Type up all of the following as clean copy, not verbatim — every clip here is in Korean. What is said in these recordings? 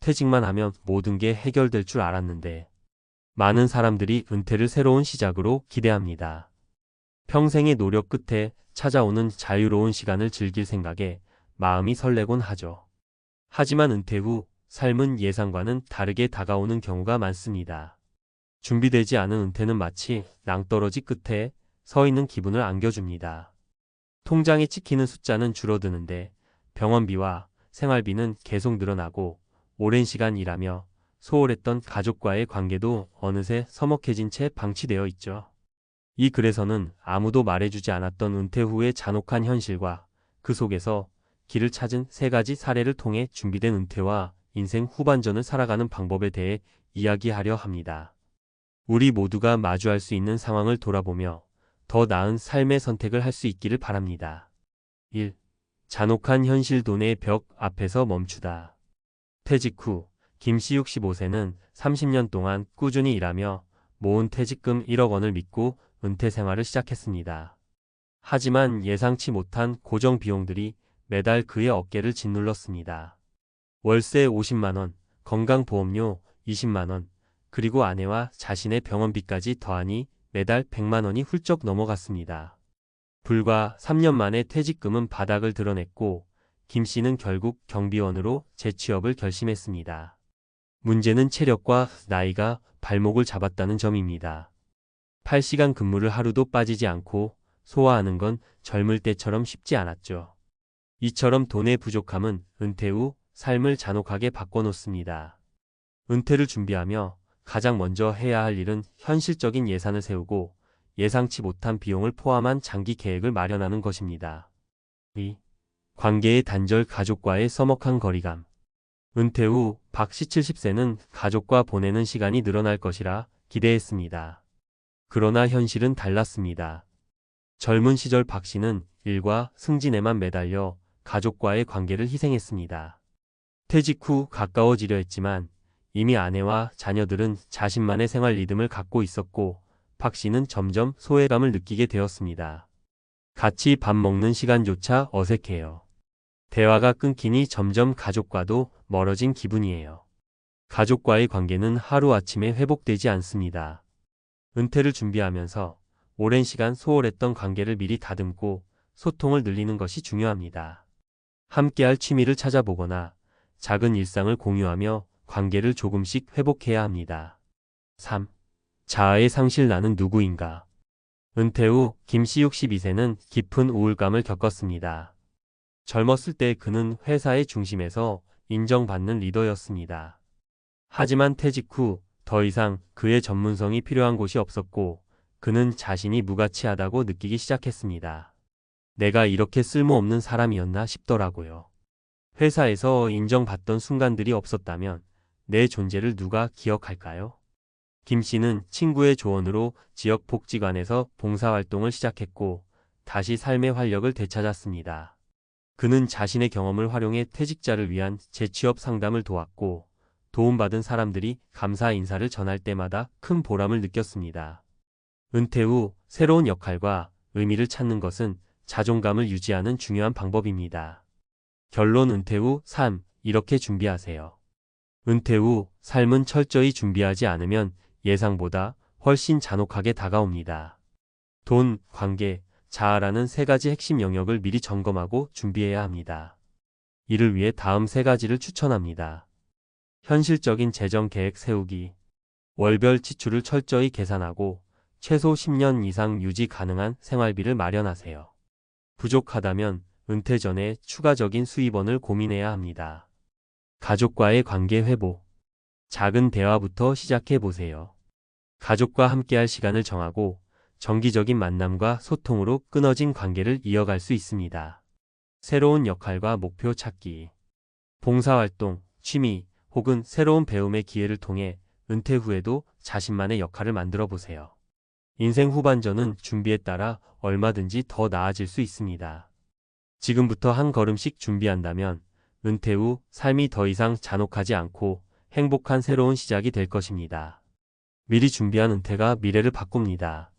퇴직만 하면 모든 게 해결될 줄 알았는데 많은 사람들이 은퇴를 새로운 시작으로 기대합니다. 평생의 노력 끝에 찾아오는 자유로운 시간을 즐길 생각에 마음이 설레곤 하죠. 하지만 은퇴 후 삶은 예상과는 다르게 다가오는 경우가 많습니다. 준비되지 않은 은퇴는 마치 낭떠러지 끝에 서 있는 기분을 안겨줍니다. 통장에 찍히는 숫자는 줄어드는데 병원비와 생활비는 계속 늘어나고 오랜 시간 일하며 소홀했던 가족과의 관계도 어느새 서먹해진 채 방치되어 있죠. 이 글에서는 아무도 말해주지 않았던 은퇴 후의 잔혹한 현실과 그 속에서 길을 찾은 세 가지 사례를 통해 준비된 은퇴와 인생 후반전을 살아가는 방법에 대해 이야기하려 합니다. 우리 모두가 마주할 수 있는 상황을 돌아보며 더 나은 삶의 선택을 할 수 있기를 바랍니다. 1. 잔혹한 현실 돈의 벽 앞에서 멈추다. 퇴직 후 김씨 65세는 30년 동안 꾸준히 일하며 모은 퇴직금 1억 원을 믿고 은퇴 생활을 시작했습니다. 하지만 예상치 못한 고정 비용들이 매달 그의 어깨를 짓눌렀습니다. 월세 50만 원, 건강보험료 20만 원, 그리고 아내와 자신의 병원비까지 더하니 매달 100만 원이 훌쩍 넘어갔습니다. 불과 3년 만에 퇴직금은 바닥을 드러냈고 김 씨는 결국 경비원으로 재취업을 결심했습니다. 문제는 체력과 나이가 발목을 잡았다는 점입니다. 8시간 근무를 하루도 빠지지 않고 소화하는 건 젊을 때처럼 쉽지 않았죠. 이처럼 돈의 부족함은 은퇴 후 삶을 잔혹하게 바꿔놓습니다. 은퇴를 준비하며 가장 먼저 해야 할 일은 현실적인 예산을 세우고 예상치 못한 비용을 포함한 장기 계획을 마련하는 것입니다. 2. 관계의 단절. 가족과의 서먹한 거리감. 은퇴 후 박 씨 70세는 가족과 보내는 시간이 늘어날 것이라 기대했습니다. 그러나 현실은 달랐습니다. 젊은 시절 박 씨는 일과 승진에만 매달려 가족과의 관계를 희생했습니다. 퇴직 후 가까워지려 했지만 이미 아내와 자녀들은 자신만의 생활 리듬을 갖고 있었고 박 씨는 점점 소외감을 느끼게 되었습니다. 같이 밥 먹는 시간조차 어색해요. 대화가 끊기니 점점 가족과도 멀어진 기분이에요. 가족과의 관계는 하루아침에 회복되지 않습니다. 은퇴를 준비하면서 오랜 시간 소홀했던 관계를 미리 다듬고 소통을 늘리는 것이 중요합니다. 함께할 취미를 찾아보거나 작은 일상을 공유하며 관계를 조금씩 회복해야 합니다. 3. 자아의 상실. 나는 누구인가? 은퇴 후 김씨 62세는 깊은 우울감을 겪었습니다. 젊었을 때 그는 회사의 중심에서 인정받는 리더였습니다. 하지만 퇴직 후 더 이상 그의 전문성이 필요한 곳이 없었고 그는 자신이 무가치하다고 느끼기 시작했습니다. 내가 이렇게 쓸모없는 사람이었나 싶더라고요. 회사에서 인정받던 순간들이 없었다면 내 존재를 누가 기억할까요? 김 씨는 친구의 조언으로 지역 복지관에서 봉사활동을 시작했고 다시 삶의 활력을 되찾았습니다. 그는 자신의 경험을 활용해 퇴직자를 위한 재취업 상담을 도왔고 도움받은 사람들이 감사 인사를 전할 때마다 큰 보람을 느꼈습니다. 은퇴 후 새로운 역할과 의미를 찾는 것은 자존감을 유지하는 중요한 방법입니다. 결론. 은퇴 후 삶, 이렇게 준비하세요. 은퇴 후 삶은 철저히 준비하지 않으면 예상보다 훨씬 잔혹하게 다가옵니다. 돈, 관계, 자아라는 세 가지 핵심 영역을 미리 점검하고 준비해야 합니다. 이를 위해 다음 세 가지를 추천합니다. 현실적인 재정 계획 세우기. 월별 지출을 철저히 계산하고 최소 10년 이상 유지 가능한 생활비를 마련하세요. 부족하다면 은퇴 전에 추가적인 수입원을 고민해야 합니다. 가족과의 관계 회복. 작은 대화부터 시작해 보세요. 가족과 함께할 시간을 정하고 정기적인 만남과 소통으로 끊어진 관계를 이어갈 수 있습니다. 새로운 역할과 목표 찾기. 봉사활동, 취미, 혹은 새로운 배움의 기회를 통해 은퇴 후에도 자신만의 역할을 만들어 보세요. 인생 후반전은 준비에 따라 얼마든지 더 나아질 수 있습니다. 지금부터 한 걸음씩 준비한다면 은퇴 후 삶이 더 이상 잔혹하지 않고 행복한 새로운 시작이 될 것입니다. 미리 준비한 은퇴가 미래를 바꿉니다.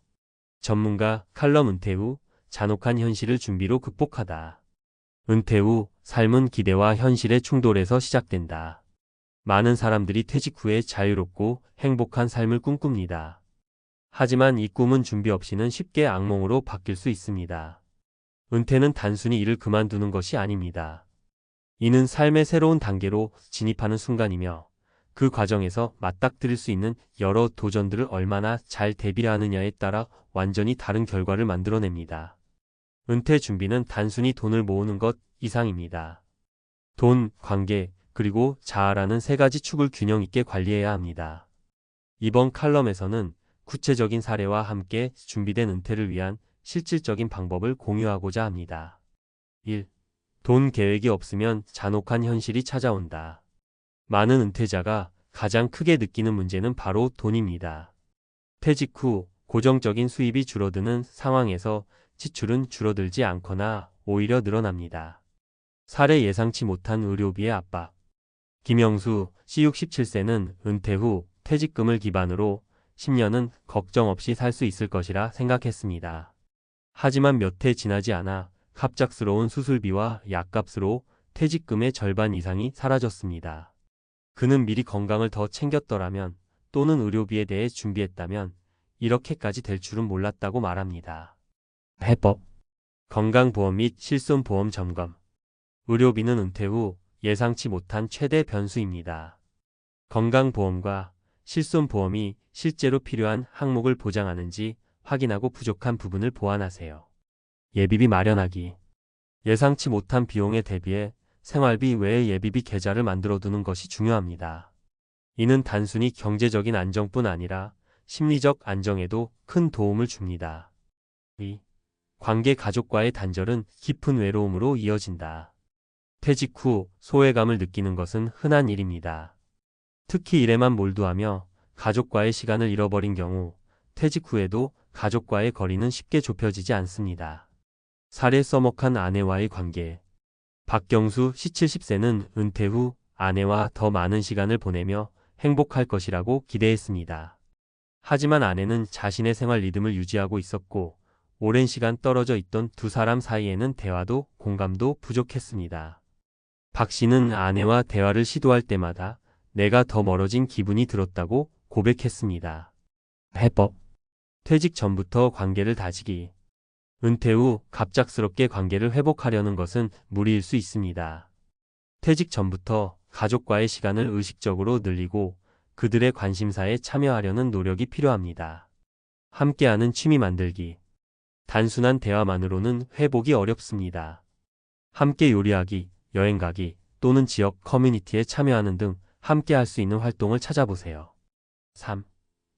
전문가 칼럼. 은퇴 후 잔혹한 현실을 준비로 극복하다. 은퇴 후 삶은 기대와 현실의 충돌에서 시작된다. 많은 사람들이 퇴직 후에 자유롭고 행복한 삶을 꿈꿉니다. 하지만 이 꿈은 준비 없이는 쉽게 악몽으로 바뀔 수 있습니다. 은퇴는 단순히 일을 그만두는 것이 아닙니다. 이는 삶의 새로운 단계로 진입하는 순간이며 그 과정에서 맞닥뜨릴 수 있는 여러 도전들을 얼마나 잘 대비하느냐에 따라 완전히 다른 결과를 만들어냅니다. 은퇴 준비는 단순히 돈을 모으는 것 이상입니다. 돈, 관계, 그리고 자아라는 세 가지 축을 균형 있게 관리해야 합니다. 이번 칼럼에서는 구체적인 사례와 함께 준비된 은퇴를 위한 실질적인 방법을 공유하고자 합니다. 1. 돈 계획이 없으면 잔혹한 현실이 찾아온다. 많은 은퇴자가 가장 크게 느끼는 문제는 바로 돈입니다. 퇴직 후 고정적인 수입이 줄어드는 상황에서 지출은 줄어들지 않거나 오히려 늘어납니다. 사례 예상치 못한 의료비의 압박. 김영수 씨 67세는 은퇴 후 퇴직금을 기반으로 10년은 걱정 없이 살 수 있을 것이라 생각했습니다. 하지만 몇 해 지나지 않아 갑작스러운 수술비와 약값으로 퇴직금의 절반 이상이 사라졌습니다. 그는 미리 건강을 더 챙겼더라면 또는 의료비에 대해 준비했다면 이렇게까지 될 줄은 몰랐다고 말합니다. 해법. 건강보험 및 실손보험 점검. 의료비는 은퇴 후 예상치 못한 최대 변수입니다. 건강보험과 실손보험이 실제로 필요한 항목을 보장하는지 확인하고 부족한 부분을 보완하세요. 예비비 마련하기. 예상치 못한 비용에 대비해 생활비 외에 예비비 계좌를 만들어두는 것이 중요합니다. 이는 단순히 경제적인 안정뿐 아니라 심리적 안정에도 큰 도움을 줍니다. 2. 관계 가족과의 단절은 깊은 외로움으로 이어진다. 퇴직 후 소외감을 느끼는 것은 흔한 일입니다. 특히 일에만 몰두하며 가족과의 시간을 잃어버린 경우 퇴직 후에도 가족과의 거리는 쉽게 좁혀지지 않습니다. 사례 서먹한 아내와의 관계. 박경수 씨 70세는 은퇴 후 아내와 더 많은 시간을 보내며 행복할 것이라고 기대했습니다. 하지만 아내는 자신의 생활 리듬을 유지하고 있었고 오랜 시간 떨어져 있던 두 사람 사이에는 대화도 공감도 부족했습니다. 박 씨는 아내와 대화를 시도할 때마다 내가 더 멀어진 기분이 들었다고 고백했습니다. 해법. 퇴직 전부터 관계를 다지기. 은퇴 후 갑작스럽게 관계를 회복하려는 것은 무리일 수 있습니다. 퇴직 전부터 가족과의 시간을 의식적으로 늘리고 그들의 관심사에 참여하려는 노력이 필요합니다. 함께하는 취미 만들기. 단순한 대화만으로는 회복이 어렵습니다. 함께 요리하기, 여행 가기 또는 지역 커뮤니티에 참여하는 등 함께 할 수 있는 활동을 찾아보세요. 3.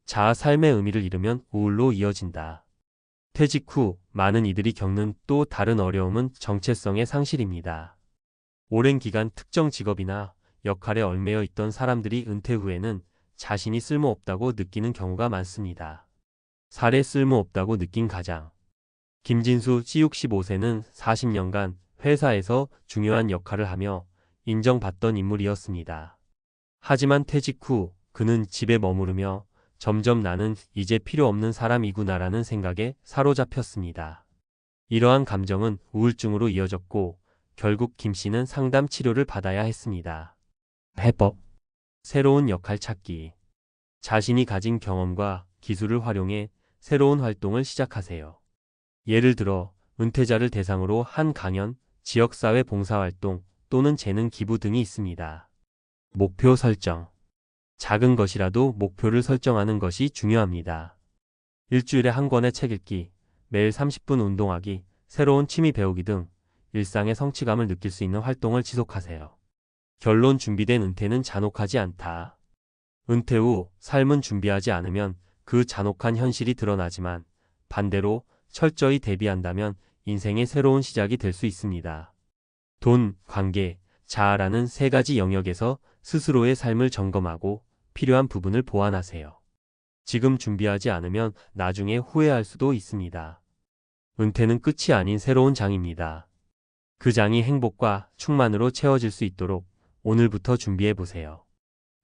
자아 삶의 의미를 잃으면 우울로 이어진다. 퇴직 후 많은 이들이 겪는 또 다른 어려움은 정체성의 상실입니다. 오랜 기간 특정 직업이나 역할에 얽매여 있던 사람들이 은퇴 후에는 자신이 쓸모없다고 느끼는 경우가 많습니다. 사례 쓸모없다고 느낀 가장. 김진수 씨 65세는 40년간 회사에서 중요한 역할을 하며 인정받던 인물이었습니다. 하지만 퇴직 후 그는 집에 머무르며 점점 나는 이제 필요 없는 사람이구나라는 생각에 사로잡혔습니다. 이러한 감정은 우울증으로 이어졌고 결국 김 씨는 상담 치료를 받아야 했습니다. 해법. 새로운 역할 찾기. 자신이 가진 경험과 기술을 활용해 새로운 활동을 시작하세요. 예를 들어 은퇴자를 대상으로 한 강연, 지역사회 봉사활동 또는 재능 기부 등이 있습니다. 목표 설정. 작은 것이라도 목표를 설정하는 것이 중요합니다. 일주일에 한 권의 책 읽기, 매일 30분 운동하기, 새로운 취미 배우기 등 일상의 성취감을 느낄 수 있는 활동을 지속하세요. 결론. 준비된 은퇴는 잔혹하지 않다. 은퇴 후 삶은 준비하지 않으면 그 잔혹한 현실이 드러나지만 반대로 철저히 대비한다면 인생의 새로운 시작이 될 수 있습니다. 돈, 관계, 자아라는 세 가지 영역에서 스스로의 삶을 점검하고 필요한 부분을 보완하세요. 지금 준비하지 않으면 나중에 후회할 수도 있습니다. 은퇴는 끝이 아닌 새로운 장입니다. 그 장이 행복과 충만으로 채워질 수 있도록 오늘부터 준비해보세요.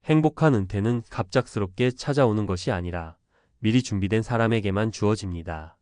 행복한 은퇴는 갑작스럽게 찾아오는 것이 아니라 미리 준비된 사람에게만 주어집니다.